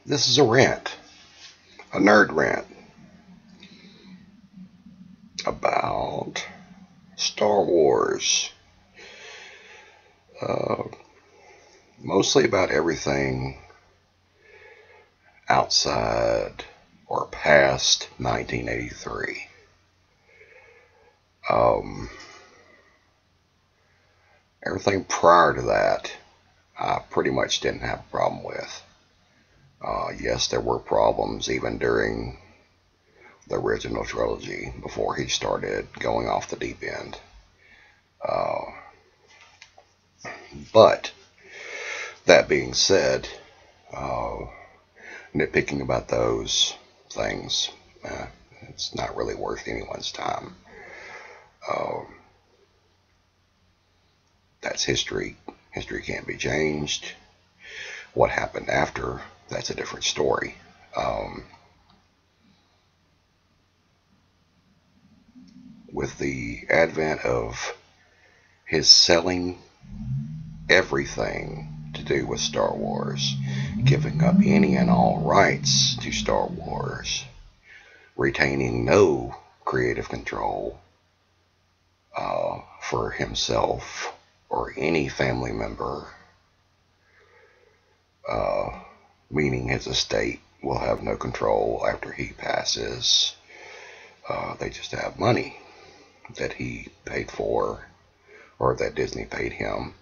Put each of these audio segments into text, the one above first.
This is a rant, a nerd rant about Star Wars. Uh, Mostly about everything outside or past 1983. Everything prior to that, I pretty much didn't have a problem with. Yes, there were problems even during the original trilogy before he started going off the deep end. But that being said, nitpicking about those things, it's not really worth anyone's time. That's history. History can't be changed. What happened after, that's a different story. With the advent of his selling everything to do with Star Wars, giving up any and all rights to Star Wars, retaining no creative control for himself or any family member, meaning his estate will have no control after he passes. They just have money that he paid for or that Disney paid him.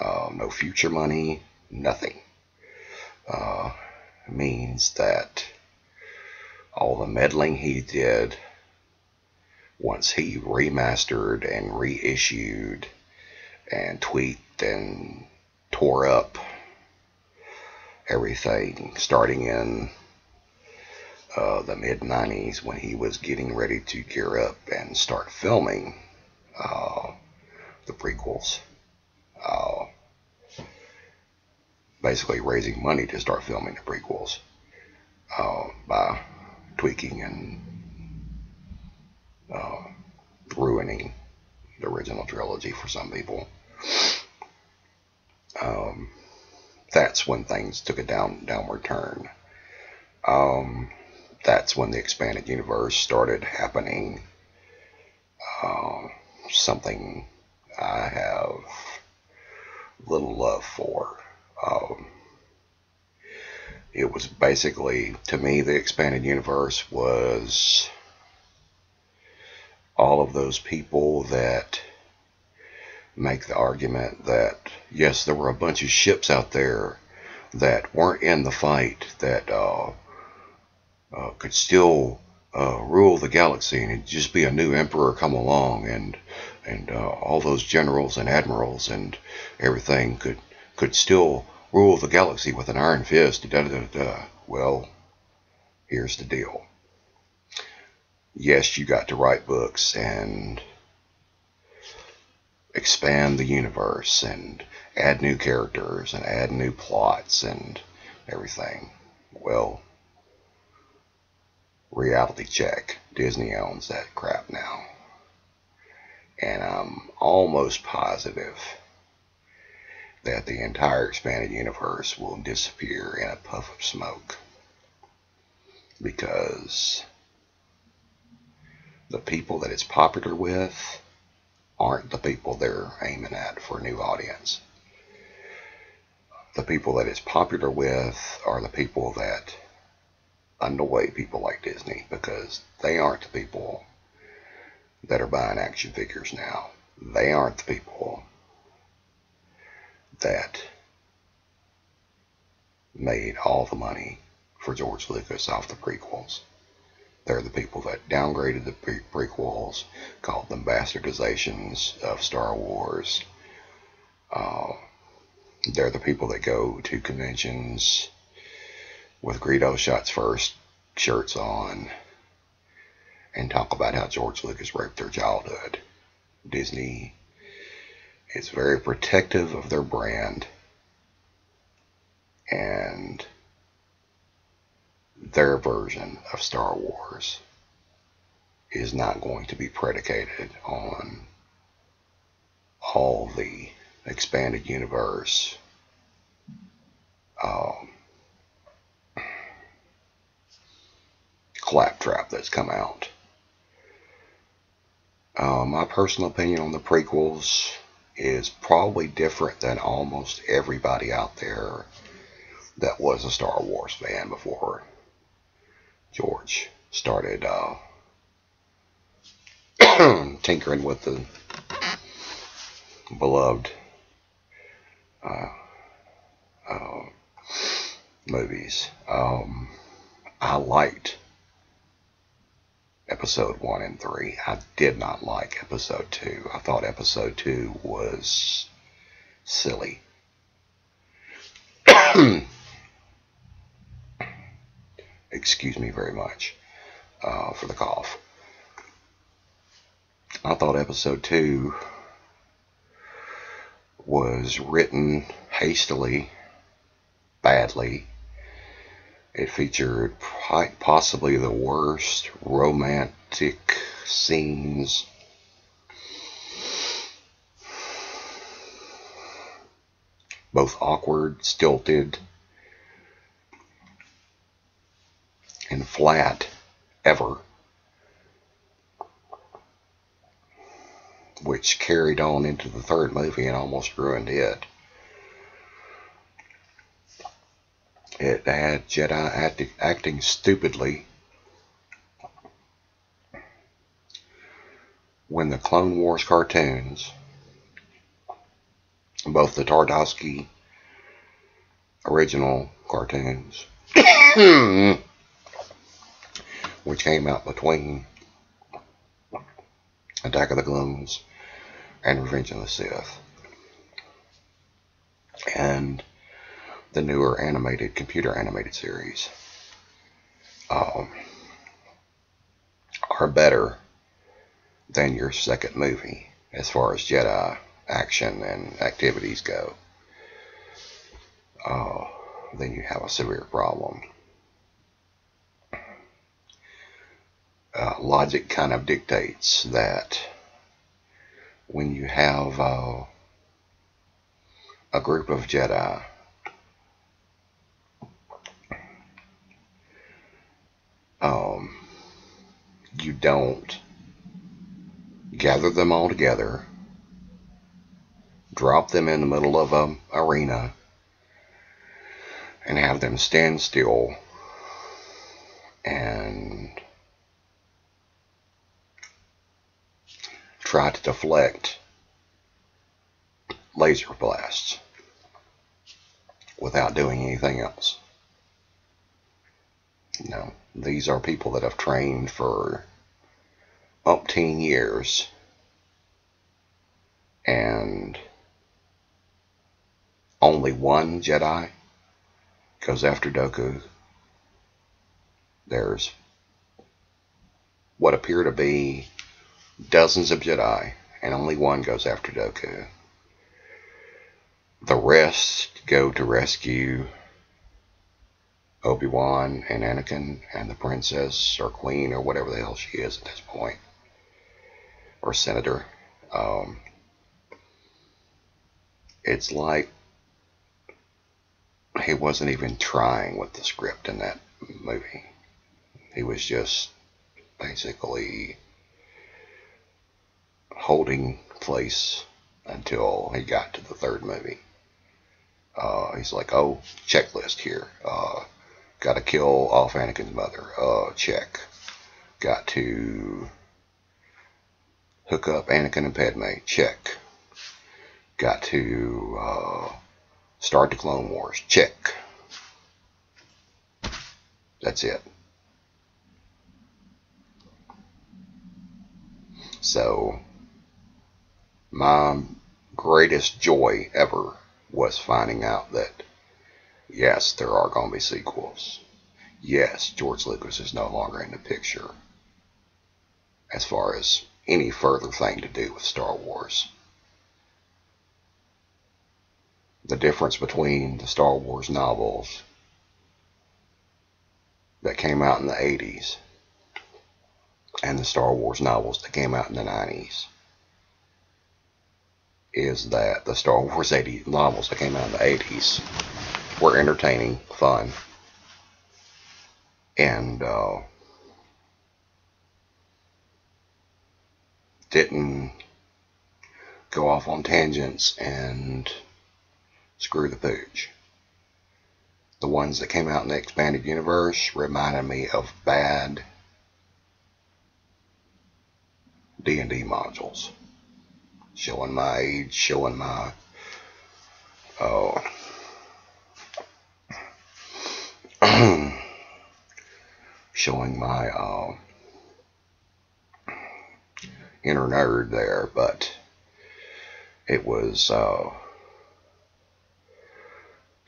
No future money, nothing. Means that all the meddling he did once he remastered and reissued and tweaked and tore up everything starting in the mid-90s when he was getting ready to gear up and start filming the prequels. Basically raising money to start filming the prequels by tweaking and ruining the original trilogy for some people. That's when things took a downward turn. That's when the expanded universe started happening. Something I have little love for. It was basically, to me, the expanded universe was all of those people that make the argument that, yes, there were a bunch of ships out there that weren't in the fight that could still rule the galaxy, and it'd just be a new emperor come along, and all those generals and admirals and everything could still rule the galaxy with an iron fist. Da, da, da, da. Well, here's the deal. Yes, you got to write books and expand the universe and add new characters and add new plots and everything. Well, reality check. Disney owns that crap now. And I'm almost positive that the entire expanded universe will disappear in a puff of smoke. Because the people that it's popular with aren't the people they're aiming at for a new audience. The people that it's popular with are the people that annoy people like Disney, because they aren't the people that are buying action figures now. They aren't the people that made all the money for George Lucas off the prequels. They're the people that downgraded the prequels, called them bastardizations of Star Wars. They're the people that go to conventions with Greedo Shots First shirts on and talk about how George Lucas raped their childhood. Disney is very protective of their brand, and their version of Star Wars is not going to be predicated on all the expanded universe claptrap that's come out. My personal opinion on the prequels is probably different than almost everybody out there that was a Star Wars fan before George started tinkering with the beloved movies. I liked episode 1 and 3. I did not like episode 2. I thought episode 2 was silly. Excuse me very much for the cough. I thought episode 2 was written hastily, badly. It featured possibly the worst romantic scenes both awkward, stilted, and flat ever, which carried on into the third movie and almost ruined it. It had Jedi acting stupidly when the Clone Wars cartoons, both the Tardowski original cartoons, which came out between Attack of the Clones and Revenge of the Sith, and the newer computer animated series, are better than your second movie as far as Jedi action and activities go. Then you have a severe problem. Logic kind of dictates that when you have a group of Jedi you don't gather them all together, drop them in the middle of an arena, and have them stand still and try to deflect laser blasts without doing anything else. No, these are people that have trained for umpteen years, and only one Jedi goes after Dooku. There's what appear to be dozens of Jedi, and only one goes after Dooku. The rest go to rescue Obi-Wan and Anakin and the princess or queen or whatever the hell she is at this point, or senator. It's like he wasn't even trying with the script in that movie. He was just basically holding place until he got to the third movie. He's like, oh, checklist here. Got to kill off Anakin's mother. Check. Got to hook up Anakin and Padme. Check. Got to start the Clone Wars. Check. That's it. So, my greatest joy ever was finding out that, yes, there are going to be sequels. Yes, George Lucas is no longer in the picture as far as any further thing to do with Star Wars. The difference between the Star Wars novels that came out in the 80s and the Star Wars novels that came out in the 90s is that the Star Wars 80 novels that came out in the 80s were entertaining, fun, and didn't go off on tangents and screw the pooch. The ones that came out in the expanded universe reminded me of bad D&D modules. Showing my age, showing my showing my inner nerd there, but it was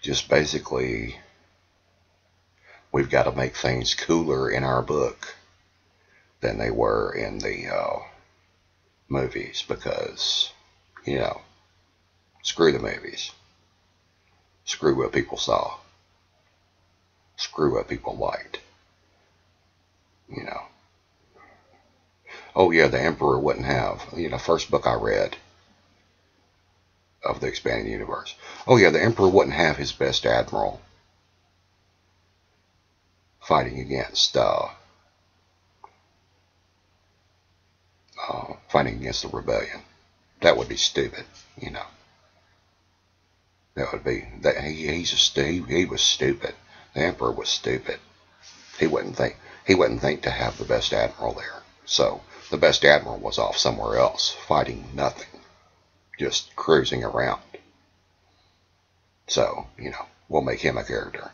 just basically, we've got to make things cooler in our book than they were in the movies, because, you know, screw the movies. Screw what people saw. Screw what people liked. You know. Oh yeah, the Emperor wouldn't have, you know, first book I read of the expanded universe. Oh yeah, the Emperor wouldn't have his best admiral fighting against the rebellion. That would be stupid, you know. That would be that he was stupid. The Emperor was stupid. He wouldn't think to have the best admiral there. So the best admiral was off somewhere else, fighting nothing, just cruising around. So, you know, we'll make him a character.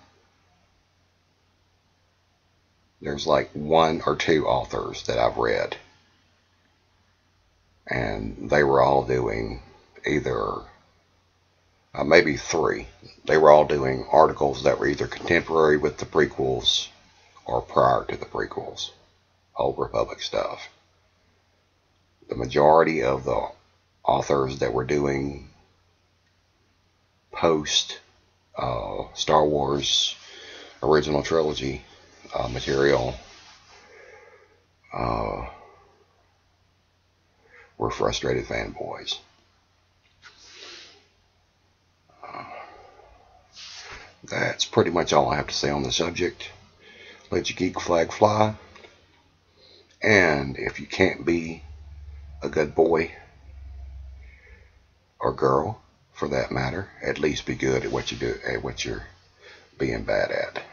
There's like 1 or 2 authors that I've read, and they were all doing either, maybe 3, they were all doing articles that were either contemporary with the prequels or prior to the prequels, Old Republic stuff. The majority of the authors that were doing post Star Wars original trilogy material were frustrated fanboys. That's pretty much all I have to say on the subject. Let your geek flag fly. And if you can't be a good boy or girl, for that matter, at least be good at what you do, at what you're being bad at.